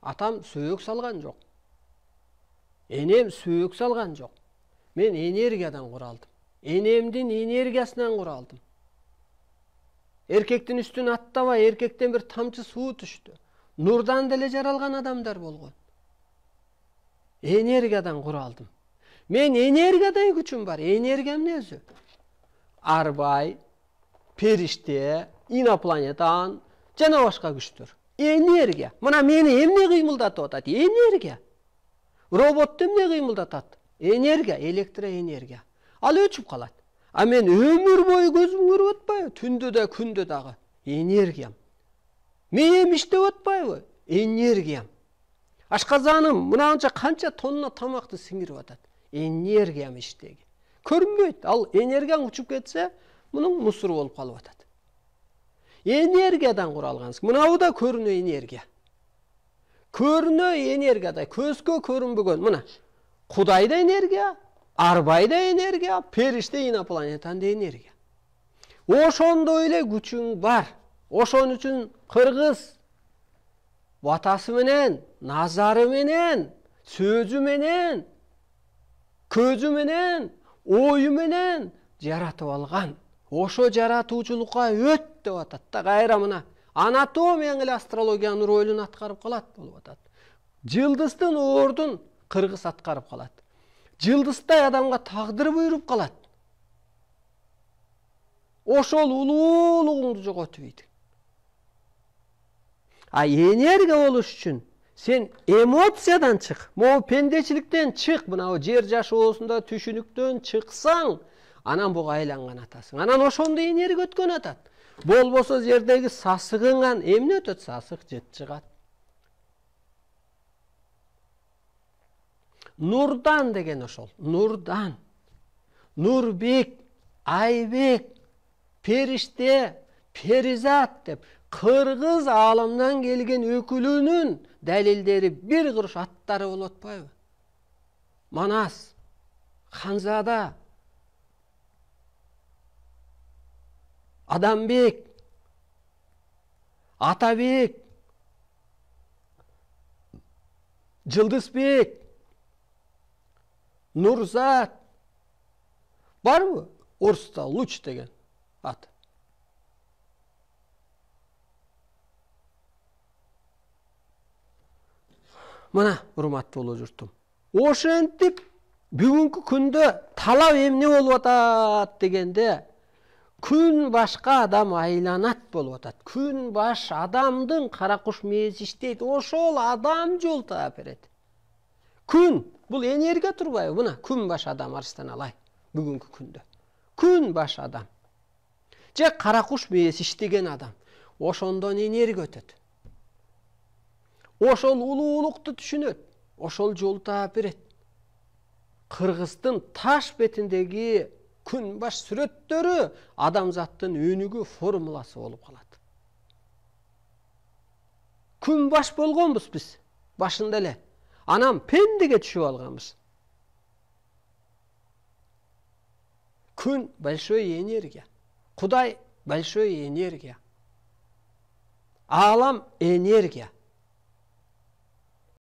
Атам сөөк салган жок. Энем сөөк салган жок. Мен энергиядан куралдым. Энемдин энергиясынан куралдым. Эркектин үстүн аттабай, эркектен бир тамчы суу түштү. Нурдан деле жаралган адамдар болгон. Энергиядан куралдым. Мен энергиядай күчүм бар. Энергия эмне өзү? Арбай, периште, инопланетан, жана башка күчтөр. Энергия. Мына мени эмне кыймылдатып атат? Энергия. Роботту эмне кыймылдатат? Энергия, электроэнергия. Ал өчүп калат. А мен өмүр бою көзүм көрүп атпайбы? Түндө да, күндө дагы. Энергиям. Мээм иштеп атпайбы? Энергиям. Ашказаным мынанча канча тонна тамакты сиңирип атат. Энергиям иштеги. Көрүнбөйт. Ал энергияң учуп кетсе, мунун мусор болуп калып атат. Энергиядан куралгансың. Мынабу да көрүнө энергия. Көрүнө энергияда, көзгө көрүнбөгөн. Мына, Кудай да энергия, арбай да энергия, периште, инопланетан да энергия. Ошондой эле күчүң бар. Ошон үчүн кыргыз батасы менен, назары менен, сөзү менен, көзү менен, ою менен жаратып алган. Ошо жаратуучулукка өт деп атат да. Кайра мына анатомияң эле астрологиянын ролун аткарып калат болуп атат. Жылдыздын ордун кыргыз аткарып калат. Жылдыздай адамга тагдыр буйруп калат. Ошол улуулугуңду жоготуп ийди. А энергия болуш үчүн сен эмоциядан чык, могу пендечиликтен чык, мына жер жашоосунда түшүнүктөн чыксаң, анан буга айланган атасың. Анан ошондо энергия өткөн атат. Болбосо жердеги сасыгыңан эмне өтөт? Сасык жыт чыгат. Нурдан деген ошол. Нурдан. Нурбек, Айбек, периште, перизат деп кыргыз аламдан келген өкүлүнүн далилдери бир куруш аттары болуп атпайбы? Манас, Ханзада, Адамбек, Атабек, Жылдызбек, Нурзат. Барбы? Орста Луч деген ат. Мына, урматтуу улуу журтум. Ошентип бүгүнкү күндө талап эмне болуп атат дегенде, күн башка адам айланат болуп атат. Күн баш адамдын каракуш мээси иштейт. Ошол адам жол таап берет. Күн бул энергия турбайбы? Мына күн баш адам арстан алай бүгүнкү күндө. Күн баш адам. Же каракуш мээси иштеген адам. Ошондон энергия өтөт. Ошол улуулукту түшүнөт. Ошол жол таап берет. Кыргыздын таш бетиндеги күн баш сүрөттөрү адамзаттын өнүгүү формуласы болуп калат. Күн баш болгонбуз биз башында эле. Анан пендеге түшүп алганбыз. Күн большой энергия. Кудай большой энергия. Алам энергия.